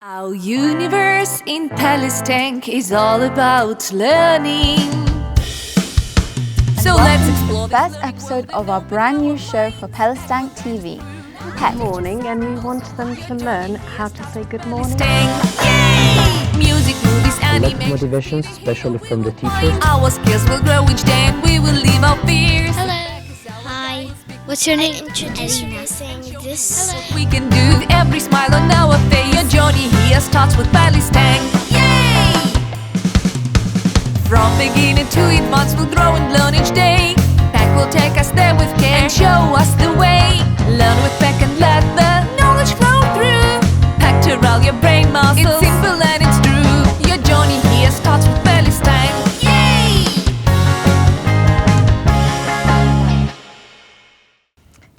Our universe in PelestanK is all about learning. So let's explore the first episode of our brand new show for PelestanK TV. Good morning, and we want them to learn how to say good morning. Yay! Music, movies, animation. Motivation, especially from the teachers. Our skills will grow each day and we will leave our fears. Hello. Hi. What's your name? Introduce me saying this. We can do every smile on our face. Your journey here starts with PelestanK. Yay! From beginning to advanced, we'll grow and learn each day. PEC will take us there with care and show us the way. Learn with PEC and let the knowledge flow through. Pectoral, your brain muscles. It's simple and it's true. Your journey here starts with PelestanK. Yay!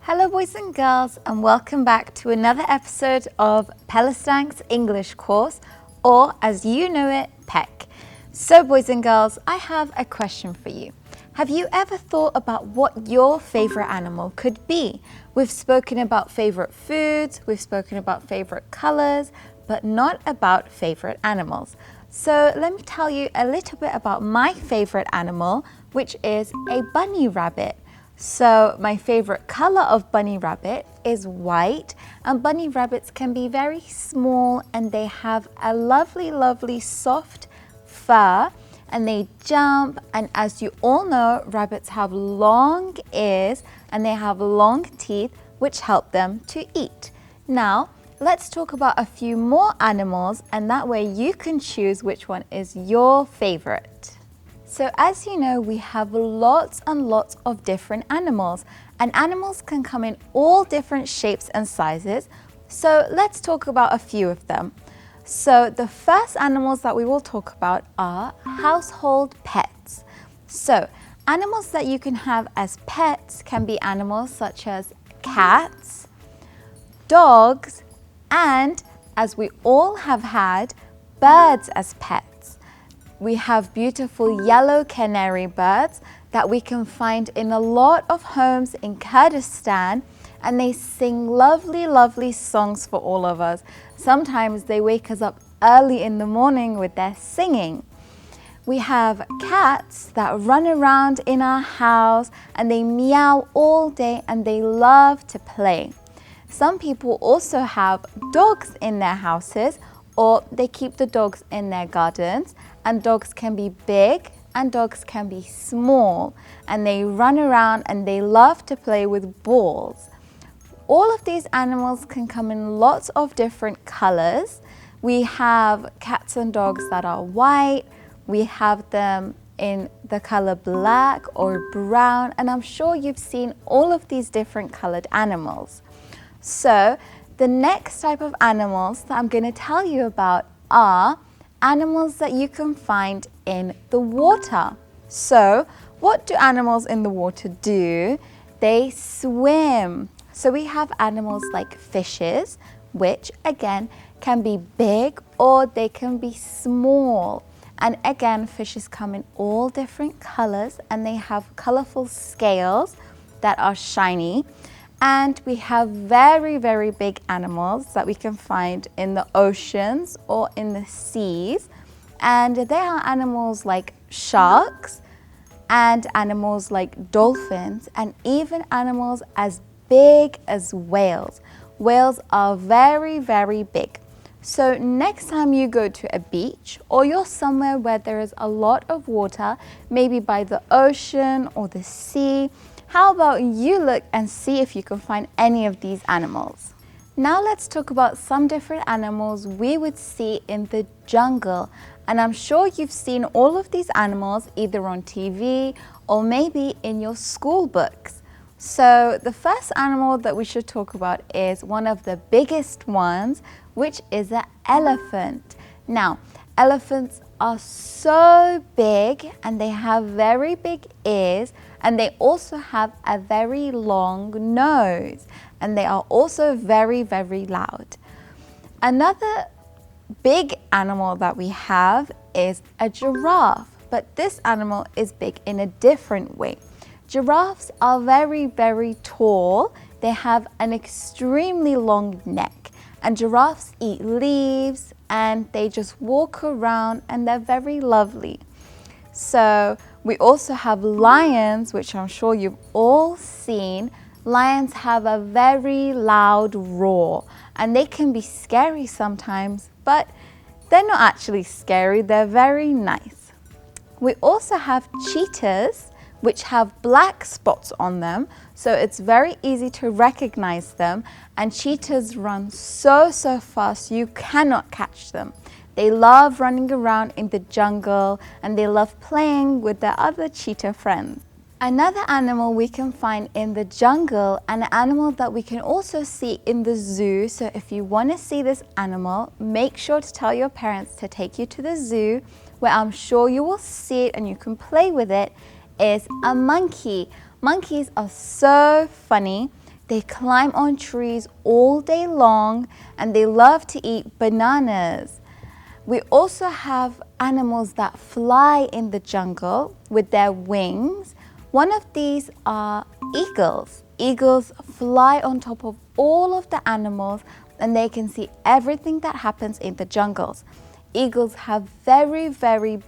Hello boys and girls, and welcome back to another episode of PelestanK's English course, or as you know it, PEC. So boys and girls, I have a question for you. Have you ever thought about what your favorite animal could be? We've spoken about favorite foods, we've spoken about favorite colors, but not about favorite animals. So let me tell you a little bit about my favorite animal, which is a bunny rabbit. So my favorite color of bunny rabbit is white, and bunny rabbits can be very small and they have a lovely soft fur, and they jump, and as you all know, rabbits have long ears and they have long teeth which help them to eat. Now let's talk about a few more animals, and that way you can choose which one is your favorite. So as you know, we have lots and lots of different animals, and animals can come in all different shapes and sizes. So let's talk about a few of them. So the first animals that we will talk about are household pets. So animals that you can have as pets can be animals such as cats, dogs, and as we all have had, birds as pets. We have beautiful yellow canary birds that we can find in a lot of homes in Kurdistan, and they sing lovely songs for all of us. Sometimes they wake us up early in the morning with their singing. We have cats that run around in our house and they meow all day and they love to play. Some people also have dogs in their houses, or they keep the dogs in their gardens, and dogs can be big and dogs can be small, and they run around and they love to play with balls. All of these animals can come in lots of different colors. We have cats and dogs that are white, we have them in the color black or brown, and I'm sure you've seen all of these different colored animals. So the next type of animals that I'm going to tell you about are animals that you can find in the water. So what do animals in the water do? They swim. So we have animals like fishes, which again can be big or they can be small. And again, fishes come in all different colors and they have colorful scales that are shiny. And we have very big animals that we can find in the oceans or in the seas. And there are animals like sharks and animals like dolphins, and even animals as big as whales. Whales are very big. So next time you go to a beach or you're somewhere where there is a lot of water, maybe by the ocean or the sea, how about you look and see if you can find any of these animals. Now let's talk about some different animals we would see in the jungle. And I'm sure you've seen all of these animals either on TV or maybe in your school books. So the first animal that we should talk about is one of the biggest ones, which is an elephant. Now, elephants are so big and they have very big ears, and they also have a very long nose, and they are also very loud. Another big animal that we have is a giraffe, but this animal is big in a different way. Giraffes are very tall. They have an extremely long neck, And giraffes eat leaves and they just walk around and they're very lovely. So we also have lions, which I'm sure you've all seen. Lions have a very loud roar and they can be scary sometimes, but they're not actually scary, they're very nice. We also have cheetahs, which have black spots on them, so it's very easy to recognize them, and cheetahs run so fast you cannot catch them. They love running around in the jungle and they love playing with their other cheetah friends. Another animal we can find in the jungle, and an animal that we can also see in the zoo, so if you want to see this animal, make sure to tell your parents to take you to the zoo, where I'm sure you will see it and you can play with it, is a monkey. Monkeys are so funny. They climb on trees all day long and they love to eat bananas. We also have animals that fly in the jungle with their wings. One of these are eagles. Eagles fly on top of all of the animals and they can see everything that happens in the jungles. Eagles have very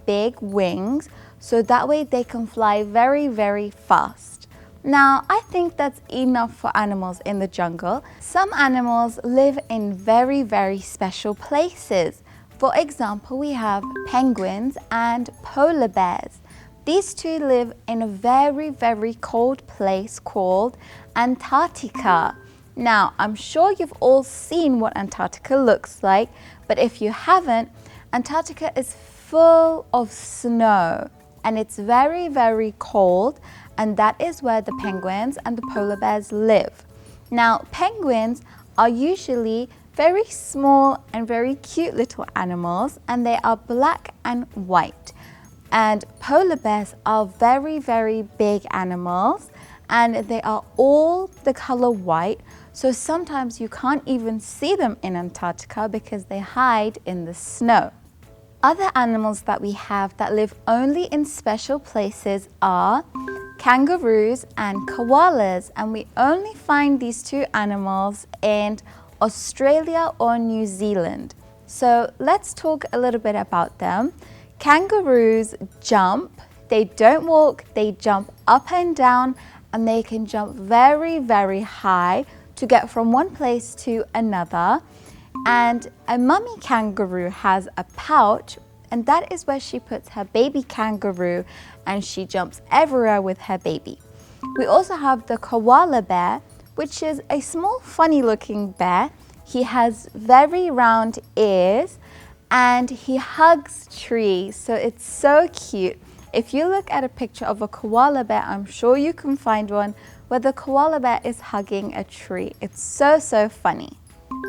big wings, so that way they can fly very fast. Now, I think that's enough for animals in the jungle. Some animals live in very special places. For example, we have penguins and polar bears. These two live in a very cold place called Antarctica. Now, I'm sure you've all seen what Antarctica looks like, but if you haven't, Antarctica is full of snow and it's very cold, and that is where the penguins and the polar bears live. Now, penguins are usually very small and very cute little animals, and they are black and white. And polar bears are very big animals, and they are all the color white, so sometimes you can't even see them in Antarctica because they hide in the snow. Other animals that we have that live only in special places are kangaroos and koalas, and we only find these two animals in Australia or New Zealand. So let's talk a little bit about them. Kangaroos jump, they don't walk, they jump up and down, and they can jump very high to get from one place to another. And a mummy kangaroo has a pouch, and that is where she puts her baby kangaroo, and she jumps everywhere with her baby. We also have the koala bear, which is a small funny looking bear. He has very round ears and he hugs trees, so it's so cute. If you look at a picture of a koala bear, I'm sure you can find one where the koala bear is hugging a tree. It's so funny.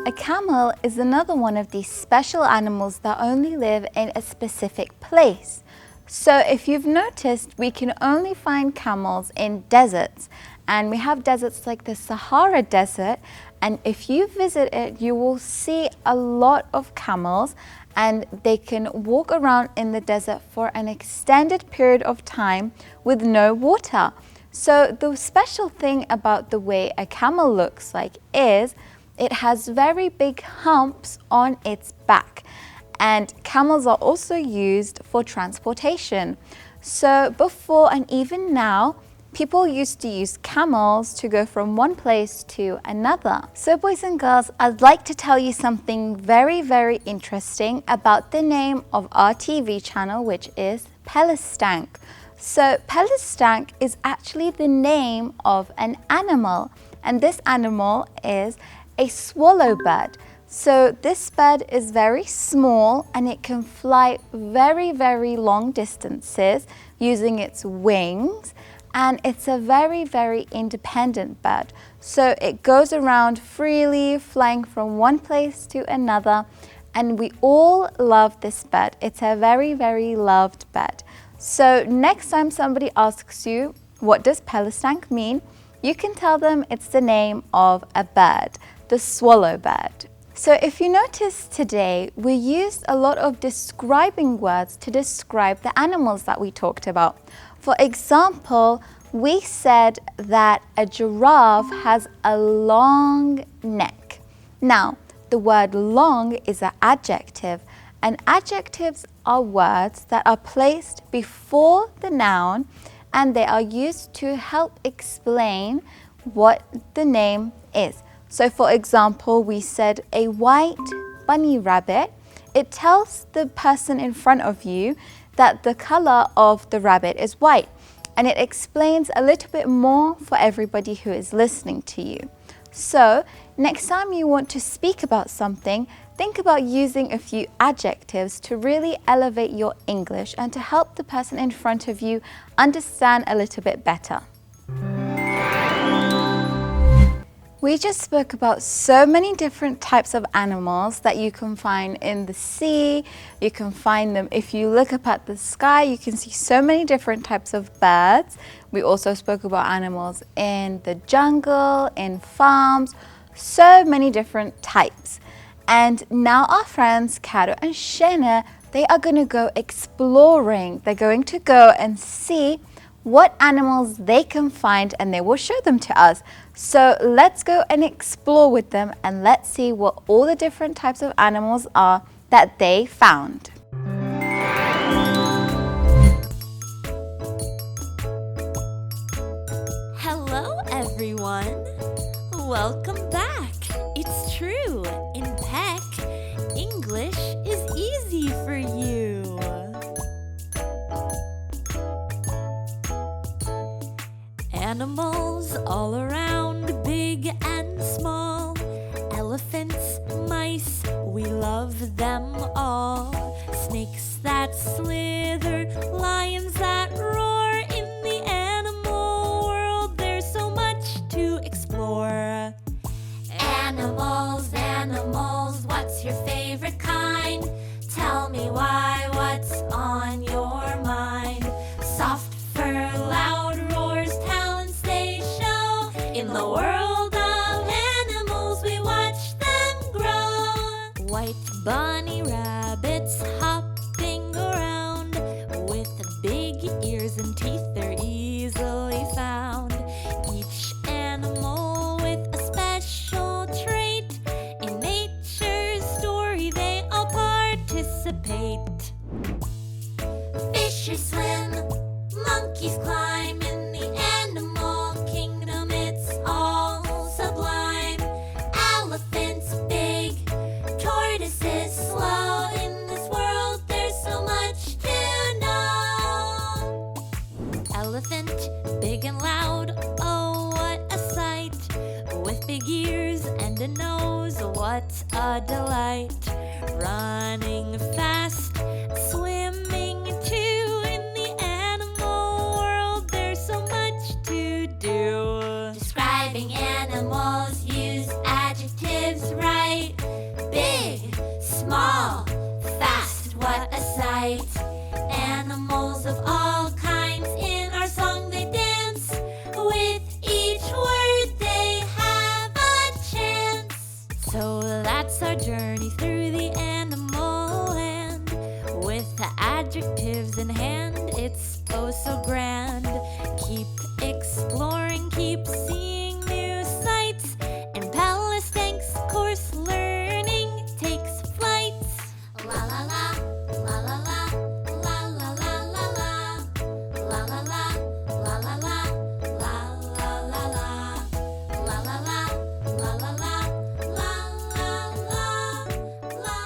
A camel is another one of these special animals that only live in a specific place. So if you've noticed, we can only find camels in deserts, and we have deserts like the Sahara Desert, and if you visit it, you will see a lot of camels, and they can walk around in the desert for an extended period of time with no water. So the special thing about the way a camel looks like is it has very big humps on its back, and camels are also used for transportation. So before and even now, people used to use camels to go from one place to another. So boys and girls, I'd like to tell you something very interesting about the name of our TV channel, which is PelestanK. So PelestanK is actually the name of an animal, and this animal is a swallow bird. So this bird is very small and it can fly very long distances using its wings, and it's a very independent bird. So it goes around freely, flying from one place to another, and we all love this bird. It's a very loved bird. So next time somebody asks you, what does PelestanK mean? You can tell them it's the name of a bird, the swallow bird. So if you notice today, we used a lot of describing words to describe the animals that we talked about. For example, we said that a giraffe has a long neck. Now, the word long is an adjective, and adjectives are words that are placed before the noun and they are used to help explain what the name is. So for example, we said a white bunny rabbit. It tells the person in front of you that the color of the rabbit is white, and it explains a little bit more for everybody who is listening to you. So next time you want to speak about something, think about using a few adjectives to really elevate your English and to help the person in front of you understand a little bit better. We just spoke about so many different types of animals that you can find in the sea. You can find them if you look up at the sky. You can see so many different types of birds. We also spoke about animals in the jungle, in farms, so many different types. And now our friends Caro and Shena, they are going to go exploring. They're going to go and see what animals they can find, and they will show them to us. So let's go and explore with them, and let's see what all the different types of animals are that they found. Hello everyone! Welcome back! It's true, in PEC, English is easy for you. Animals all around, big and small. Elephants, mice, we love them all. Snakes that slither, lions that roar. In the animal world, there's so much to explore. Animals, animals, what's your favorite kind? Tell me why, what's on your mind? Soft fur, loud roars, talents they show. In the world of animals, we watch them grow. White bunny rabbits hopping around, with big ears and teeth, they're easily found. Each animal with a special trait. In nature's story, they all participate. Fishes swim, monkeys climb. In the animal kingdom, it's all sublime. Elephants big, tortoises slow. In this world, there's so much to know. Elephant, big and loud, oh what a sight. With big ears and a nose, what a delight. Running fast, swimming too. In the animal world, there's so much to do. Describing animals, use adjectives right. Big, small, fast, what a sight. Animals of all kinds, in our song they dance. With each word they have a chance. So that's our journey through the animal land. With the adjectives in hand, it's oh so grand. Keep exploring, keep seeing new sights. And PelestanK's course learning takes flights. La la la, la la la, la la la la la, la la la, la la la, la la la la, la la la, la la la, la la la.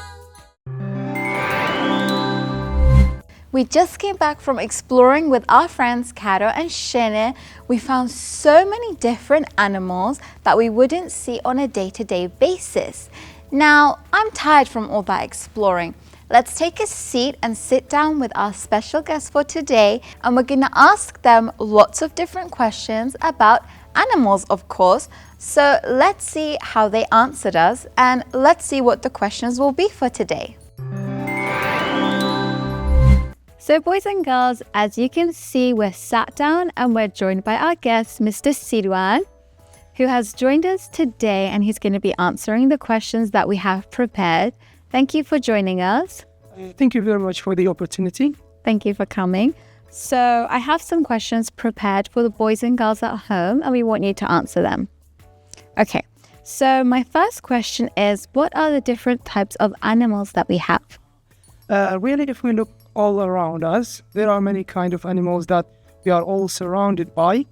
We just came back from exploring with our friends Caro and Shene. We found so many different animals that we wouldn't see on a day-to-day basis. Now, I'm tired from all that exploring. Let's take a seat and sit down with our special guests for today, and we're going to ask them lots of different questions about animals, of course. So let's see how they answered us, and let's see what the questions will be for today. So boys and girls, as you can see, we're sat down and we're joined by our guest, Mr. Sirwan, who has joined us today, and he's going to be answering the questions that we have prepared. Thank you for joining us. Thank you very much for the opportunity. Thank you for coming. So I have some questions prepared for the boys and girls at home, and we want you to answer them. Okay, So my first question is, what are the different types of animals that we have? Really, if we look all around us, there are many kind of animals that we are all surrounded by.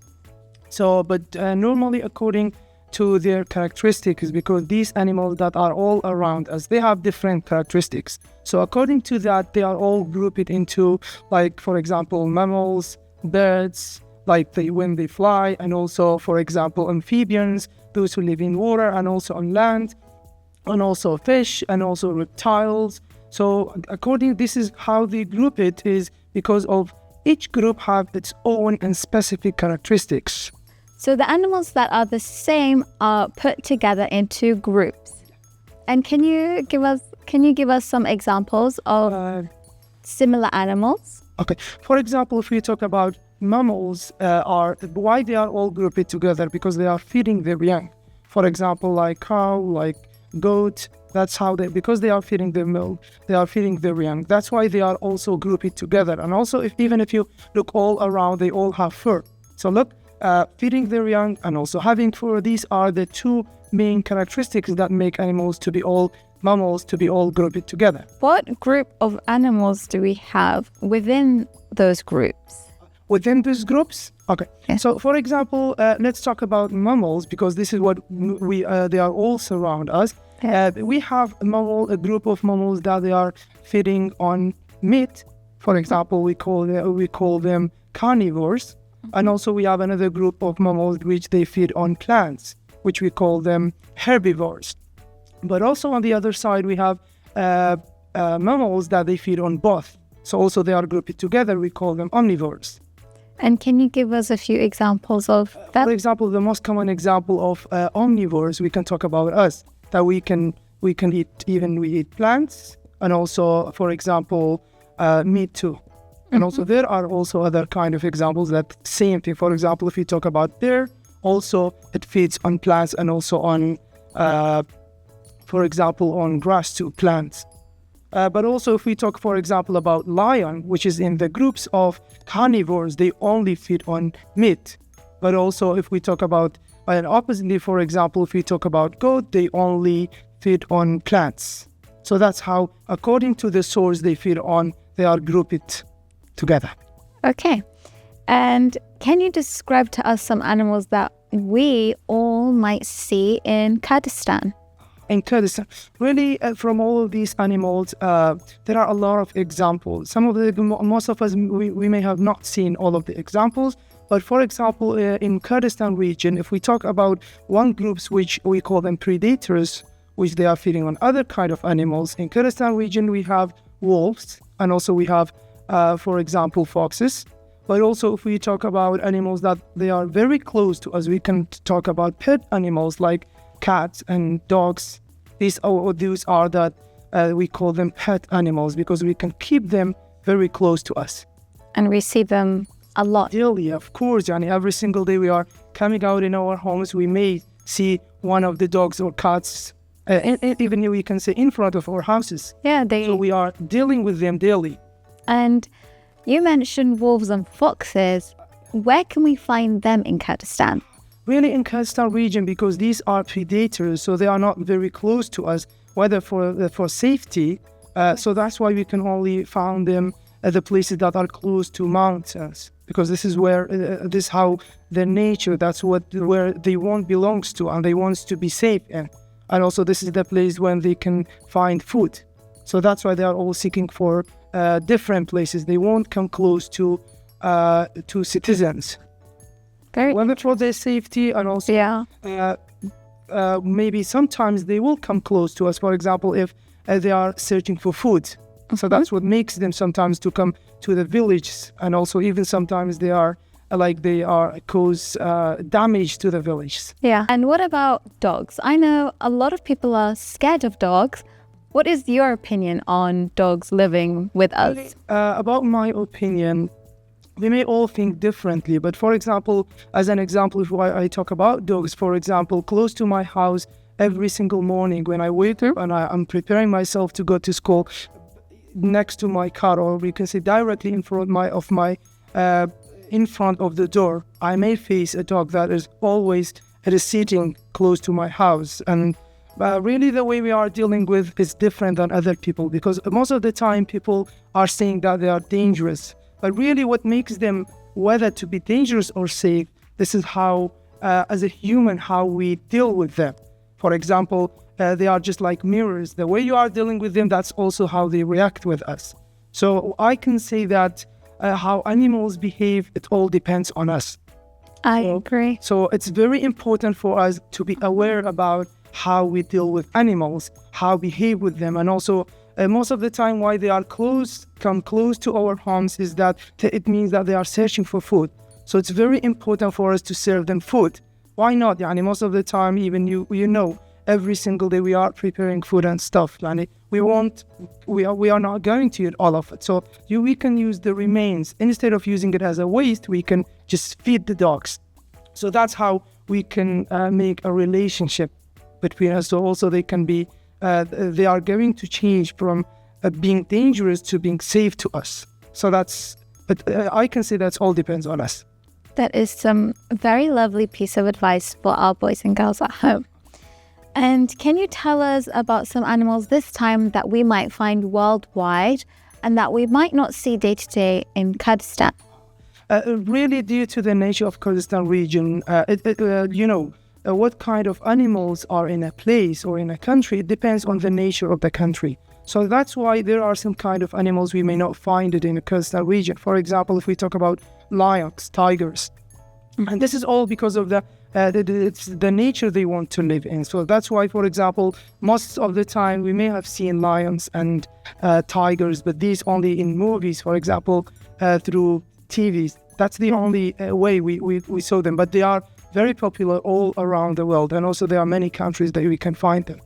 But normally according to their characteristics, because these animals that are all around us, they have different characteristics. So according to that, they are all grouped into, like, for example, mammals, birds, like when they fly, and also, for example, amphibians, those who live in water and also on land, and also fish, and also reptiles. So this is how they group it, is because of each group have its own and specific characteristics. So the animals that are the same are put together into groups. And can you give us some examples of similar animals? Okay. For example, if we talk about mammals, why they are all grouped together, because they are feeding their young. For example, like cow, like goat. That's how because they are feeding their milk, they are feeding their young. That's why they are also grouped together. And also, even if you look all around, they all have fur. So look, feeding their young and also having fur, these are the two main characteristics that make mammals to be all grouped together. What group of animals do we have within those groups? Within these groups? Okay. Yeah. So, for example, let's talk about mammals, because this is what they are all surround us. Yeah. We have a group of mammals that they are feeding on meat. For example, we call them carnivores. And also we have another group of mammals which they feed on plants, which we call them herbivores. But also on the other side, we have mammals that they feed on both. So also they are grouped together, we call them omnivores. And can you give us a few examples of that? For example, the most common example of omnivores, we can talk about us, that we can eat, we eat plants, and also, for example, meat too. And also there are also other kind of examples that same thing. For example, if we talk about deer, also it feeds on plants and also on, for example, on grass too, plants. But also if we talk, for example, about lion, which is in the groups of carnivores, they only feed on meat. But also if we talk about, and oppositely, for example, if we talk about goat, they only feed on plants. So that's how, according to the source they feed on, they are grouped together. Okay. And can you describe to us some animals that we all might see in Kurdistan? In Kurdistan, really, from all of these animals, there are a lot of examples. Most of us, we may have not seen all of the examples. But for example, in Kurdistan region, if we talk about one groups which we call them predators, which they are feeding on other kind of animals. In Kurdistan region, we have wolves, and also we have for example, foxes. But also if we talk about animals that they are very close to us, we can talk about pet animals like cats and dogs. These are that we call them pet animals, because we can keep them very close to us. And we see them a lot. Daily, of course, and every single day we are coming out in our homes, we may see one of the dogs or cats, and even we can say in front of our houses. Yeah, So we are dealing with them daily. And you mentioned wolves and foxes. Where can we find them in Kurdistan? Really in Kurdistan region, because these are predators, so they are not very close to us, whether for safety. So that's why we can only find them at the places that are close to mountains, because this is where this is how their nature. That's where they belongs to, and they want to be safe in. And also this is the place when they can find food. So that's why they are all seeking for different places. They won't come close to citizens. Whether for their safety, and also maybe sometimes they will come close to us. For example, if they are searching for food. So that's what makes them sometimes to come to the village, and also even sometimes they cause damage to the villages. Yeah. And what about dogs? I know a lot of people are scared of dogs. What is your opinion on dogs living with us? About my opinion, we may all think differently, but for example, as an example, if I talk about dogs, for example, close to my house, every single morning when I wake up and I'm preparing myself to go to school, next to my car, or we can say directly in front of the door, I may face a dog that is always it is sitting close to my house. And really the way we are dealing with is different than other people, because most of the time people are saying that they are dangerous. But really what makes them whether to be dangerous or safe, this is how, as a human, how we deal with them. For example, they are just like mirrors. The way you are dealing with them, that's also how they react with us. So I can say that how animals behave, it all depends on us. I agree. So it's very important for us to be aware about how we deal with animals, how we behave with them, and also most of the time why they are come close to our homes is that it means that they are searching for food. So it's very important for us to serve them food. Why not? Yani most of the time, even you know, every single day we are preparing food and stuff. Yani we are not going to eat all of it. So we can use the remains. Instead of using it as a waste, we can just feed the dogs. So that's how we can make a relationship between us. So also they can be, they are going to change from being dangerous to being safe to us. So but I can say that all depends on us. That is some very lovely piece of advice for our boys and girls at home. And can you tell us about some animals this time that we might find worldwide and that we might not see day to day in Kurdistan? Really, due to the nature of Kurdistan region, what kind of animals are in a place or in a country, it depends on the nature of the country. So that's why there are some kind of animals we may not find it in the Kurdistan region. For example, if we talk about lions, tigers, and this is all because of it's the nature they want to live in. So that's why, for example, most of the time we may have seen lions and tigers, but these only in movies, for example, through TVs. That's the only way we saw them, but they are very popular all around the world, and also there are many countries that we can find them.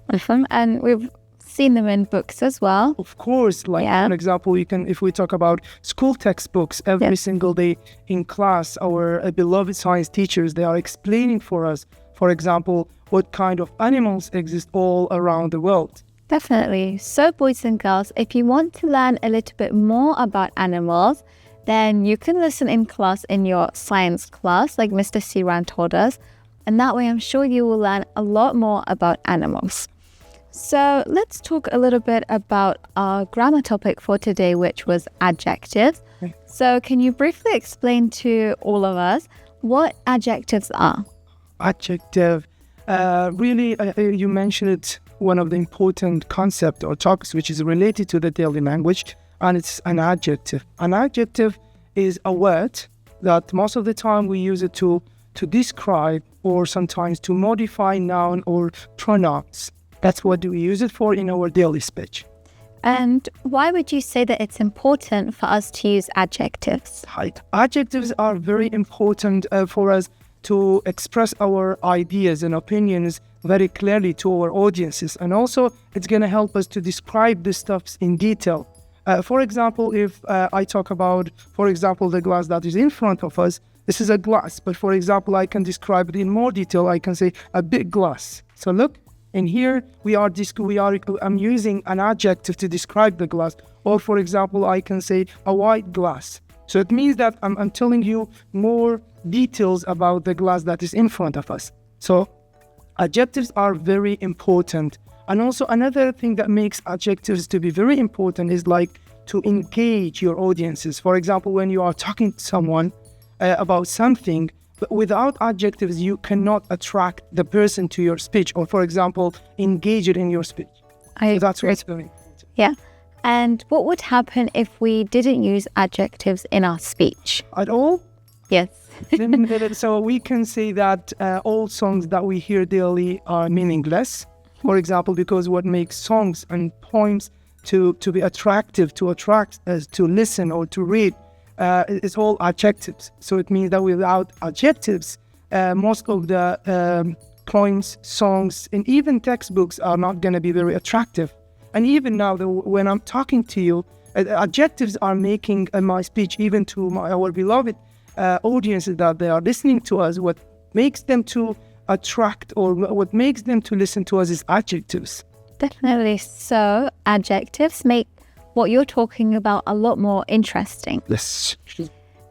And we've seen them in books as well. Of course, for example, if we talk about school textbooks, every single day in class, our beloved science teachers, they are explaining for us, for example, what kind of animals exist all around the world. Definitely. So boys and girls, if you want to learn a little bit more about animals, then you can listen in class in your science class, like Mr. Siran told us, and that way I'm sure you will learn a lot more about animals. So let's talk a little bit about our grammar topic for today, which was adjectives. So can you briefly explain to all of us what adjectives are? Adjective, really, you mentioned it, one of the important concepts or topics which is related to the daily language, and it's an adjective. An adjective is a word that most of the time we use it to describe or sometimes to modify noun or pronouns. That's what we use it for in our daily speech. And why would you say that it's important for us to use adjectives? Right. Adjectives are very important for us to express our ideas and opinions very clearly to our audiences. And also, it's going to help us to describe the stuffs in detail. For example, if I talk about, for example, the glass that is in front of us, this is a glass. But for example, I can describe it in more detail. I can say a big glass. So look. And here I'm using an adjective to describe the glass. Or for example, I can say a white glass. So it means that I'm telling you more details about the glass that is in front of us. So adjectives are very important. And also another thing that makes adjectives to be very important is like to engage your audiences. For example, when you are talking to someone about something, but without adjectives, you cannot attract the person to your speech, or for example, engage it in your speech. That's what's very important. Yeah. And what would happen if we didn't use adjectives in our speech? At all? Yes. So we can say that all songs that we hear daily are meaningless. For example, because what makes songs and poems to be attractive, to attract us to listen or to read, it's all adjectives. So it means that without adjectives, most of the poems, songs, and even textbooks are not going to be very attractive. And even now, when I'm talking to you, adjectives are making my speech, even to our beloved audiences that they are listening to us, what makes them to attract or what makes them to listen to us is adjectives. Definitely. So adjectives make what you're talking about a lot more interesting. Yes.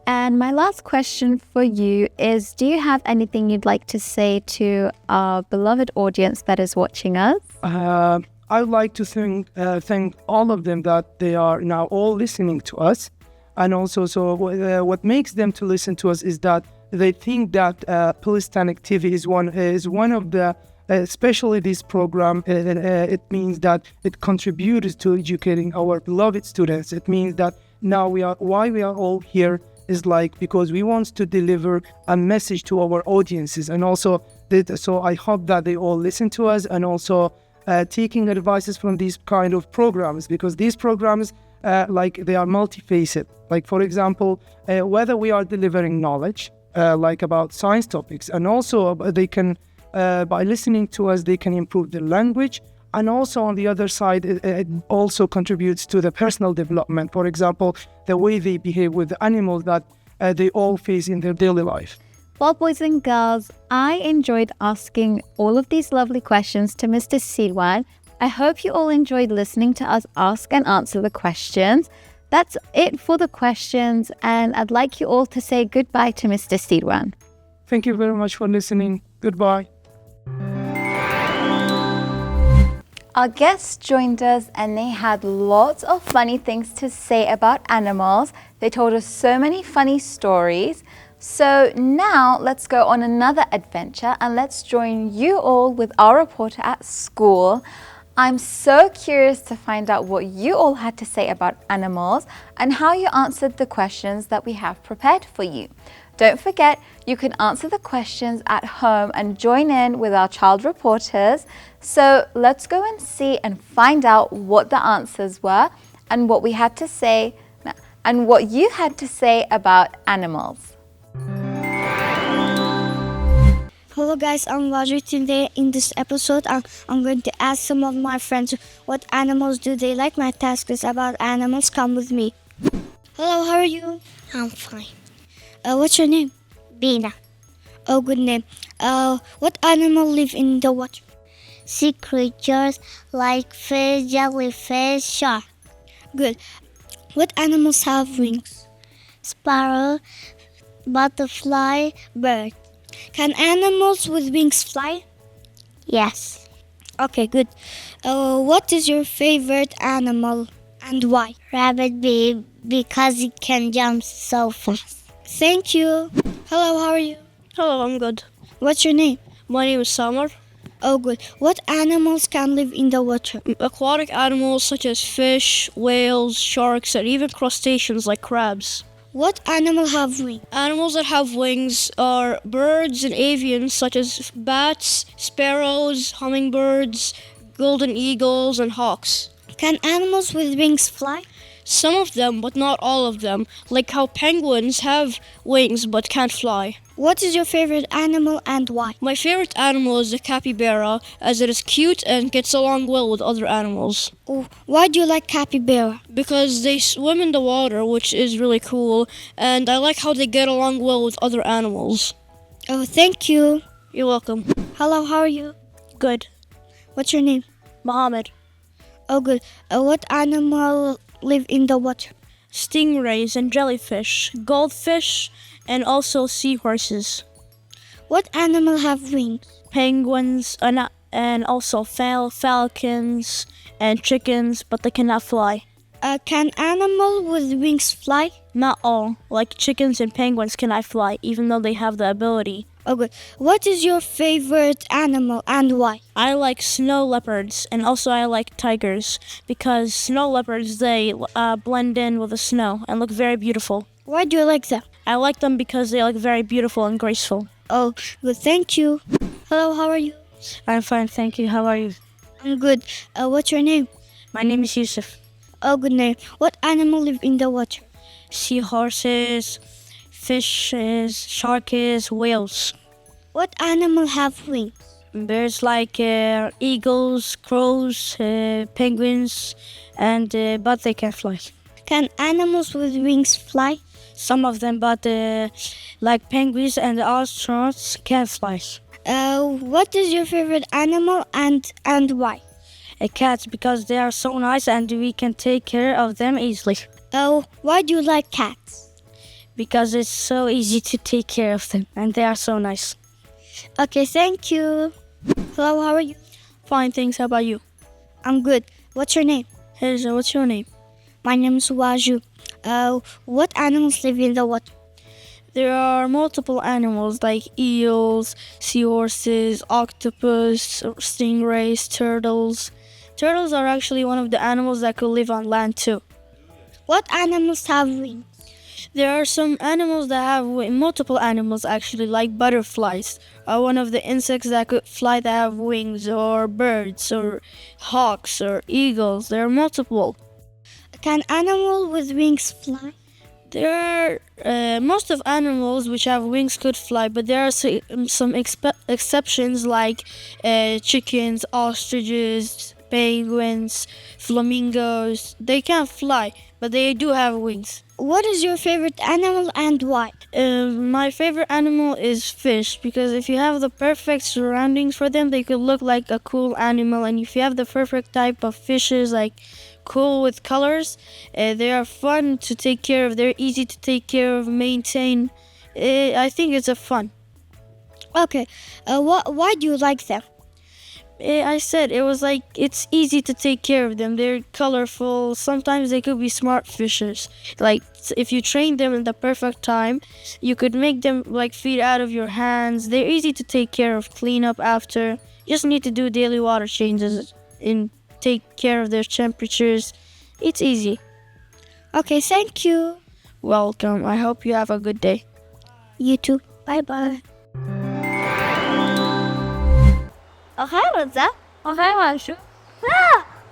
And my last question for you is, do you have anything you'd like to say to our beloved audience that is watching us? I would like to thank all of them that they are now all listening to us. And also, what makes them to listen to us is that they think that PelestanK TV is one of the, especially this program, it means that it contributes to educating our beloved students. It means that now why we are all here is like because we want to deliver a message to our audiences. And also, so I hope that they all listen to us and also taking advices from these kind of programs, because these programs, like they are multifaceted. Like, for example, whether we are delivering knowledge, like about science topics, and also they can, by listening to us, they can improve their language. And also on the other side, it also contributes to the personal development. For example, the way they behave with the animals that they all face in their daily life. Well, boys and girls, I enjoyed asking all of these lovely questions to Mr. Sirwan. I hope you all enjoyed listening to us ask and answer the questions. That's it for the questions, and I'd like you all to say goodbye to Mr. Sirwan. Thank you very much for listening. Goodbye. Our guests joined us and they had lots of funny things to say about animals. They told us so many funny stories. So now let's go on another adventure and let's join you all with our reporter at school. I'm so curious to find out what you all had to say about animals and how you answered the questions that we have prepared for you. Don't forget, you can answer the questions at home and join in with our child reporters. So let's go and see and find out what the answers were and what we had to say and what you had to say about animals. Hello guys, I'm Roger. Today in this episode I'm going to ask some of my friends what animals do they like. My task is about animals. Come with me. Hello, how are you? I'm fine. What's your name? Bina. Oh, good name. What animal live in the water? Sea creatures like fish, jellyfish, shark. Good. What animals have wings? Sparrow, butterfly, bird. Can animals with wings fly? Yes. Okay, good. What is your favorite animal and why? Rabbit because it can jump so fast. Thank you. Hello, how are you? Hello, I'm good. What's your name? My name is Samar. Oh, good. What animals can live in the water? Aquatic animals such as fish, whales, sharks, and even crustaceans like crabs. What animal have wings? Animals that have wings are birds and avians such as bats, sparrows, hummingbirds, golden eagles, and hawks. Can animals with wings fly? Some of them, but not all of them, like how penguins have wings but can't fly. What is your favorite animal and why? My favorite animal is the capybara, as it is cute and gets along well with other animals. Oh, why do you like capybara? Because they swim in the water, which is really cool, and I like how they get along well with other animals. Oh, thank you. You're welcome. Hello, how are you? Good. What's your name? Mohammed. Oh, good. What animal live in the water? Stingrays and jellyfish, goldfish, and also seahorses. What animal have wings? Penguins and also falcons and chickens, but they cannot fly. Can animal with wings fly? Not all. Like chickens and penguins cannot fly, even though they have the ability. Oh, good. What is your favorite animal and why? I like snow leopards, and also I like tigers, because snow leopards, they blend in with the snow and look very beautiful. Why do you like them? I like them because they look very beautiful and graceful. Oh, good. Thank you. Hello, how are you? I'm fine, thank you. How are you? I'm good. What's your name? My name is Yusuf. Oh, good name. What animal live in the water? Seahorses, fishes, sharks, whales. What animal have wings? There's like eagles, crows, penguins, and but they can't fly. Can animals with wings fly? Some of them, but like penguins and astronauts can't fly. What is your favorite animal and why? Cats, because they are so nice and we can take care of them easily. Why do you like cats? because it's so easy to take care of them and they are so nice. Okay, thank you. Hello, how are you? Fine, thanks. How about you? I'm good. What's your name? Hazel, what's your name? My name is Waju. What animals live in the water? There are multiple animals like eels, seahorses, octopus, stingrays, turtles. Turtles are actually one of the animals that could live on land too. What animals have wings? There are some animals that have multiple animals actually, like butterflies are one of the insects that could fly that have wings, or birds, or hawks, or eagles. There are multiple. Can animal with wings fly? There are most of animals which have wings could fly, but there are some exceptions like chickens, ostriches, penguins, flamingos. They can't fly, but they do have wings. What is your favorite animal and why? My favorite animal is fish, because if you have the perfect surroundings for them, they could look like a cool animal. And if you have the perfect type of fishes, like cool with colors, they are fun to take care of. They're easy to take care of, maintain. I think it's a fun. Okay, why do you like them? I said it was like it's easy to take care of them. They're colorful. Sometimes they could be smart fishes. Like if you train them in the perfect time, you could make them like feed out of your hands. They're easy to take care of, clean up after. You just need to do daily water changes and take care of their temperatures. It's easy. Okay, thank you. Welcome. I hope you have a good day. You too. Bye-bye. Okay, Rosa. Okay, Waju.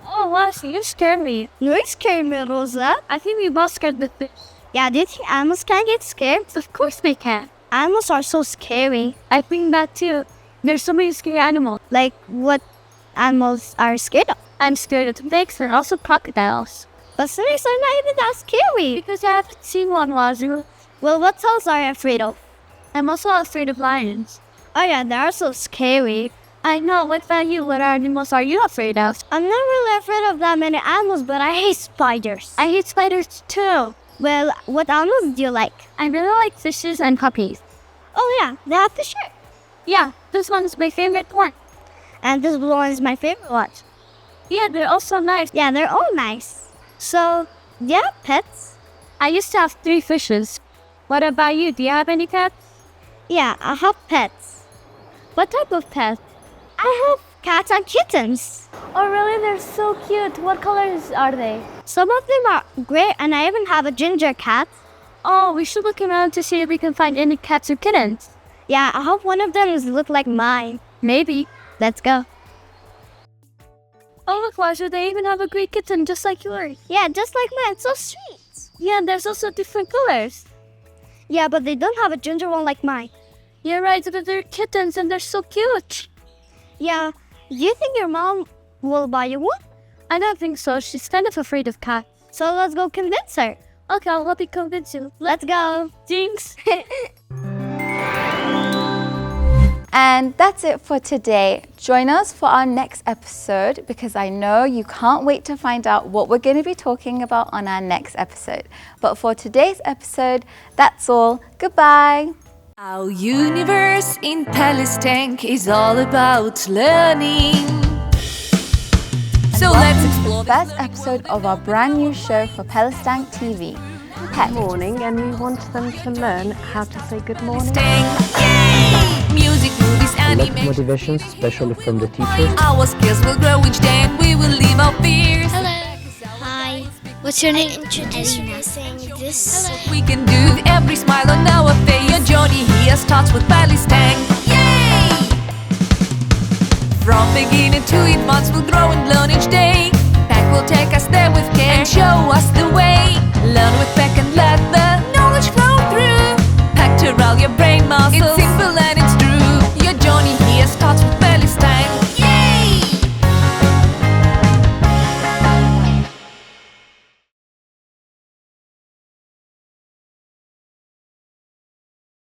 Oh, Waju, you scared me. You scared me, Rosa. I think we both scared the fish. Yeah, do you think animals can get scared? Of course they can. Animals are so scary. I think that too. There's so many scary animals. Like, what animals are scared of? I'm scared of snakes and also crocodiles. But snakes are not even that scary. Because I haven't seen one, Waju. Well, what else are you afraid of? I'm also afraid of lions. Oh yeah, they are so scary. I know. What about you? What animals are you afraid of? I'm not really afraid of that many animals, but I hate spiders. I hate spiders too. Well, what animals do you like? I really like fishes and puppies. Oh yeah, they have fish here. Yeah, this one is my favorite one. And this one is my favorite one. Yeah, they're all so nice. Yeah, they're all nice. So, do you have pets? I used to have 3 fishes. What about you? Do you have any pets? Yeah, I have pets. What type of pets? I have cats and kittens. Oh really? They're so cute. What colors are they? Some of them are gray, and I even have a ginger cat. Oh, we should look around to see if we can find any cats or kittens. Yeah, I hope one of them look like mine. Maybe. Let's go. Oh look, Waju, they even have a gray kitten just like yours. Yeah, just like mine. So sweet. Yeah, and there's also different colors. Yeah, but they don't have a ginger one like mine. You're right, but they're kittens and they're so cute. Yeah, do you think your mom will buy you one? I don't think so. She's kind of afraid of cats. So let's go convince her. Okay, I'll help you convince you. Let's go. Jinx. And that's it for today. Join us for our next episode because I know you can't wait to find out what we're going to be talking about on our next episode. But for today's episode, that's all. Goodbye. Our universe in PelestanK is all about learning. So let's explore the first episode of our brand new show for PelestanK TV, PEC. Good morning, and we want them to learn how to say good morning. Yay! Music, movies, A lot of animation. motivation, especially from the teachers. Our skills will grow each day and we will leave our fears. Hi. What's your name? Introduce me saying this. We can do every smile on our face. Your journey here starts with PelestanK. Yay! From beginning to advance, we'll grow and learn each day. PEC will take us there with care and show us the way. Learn with PEC and let the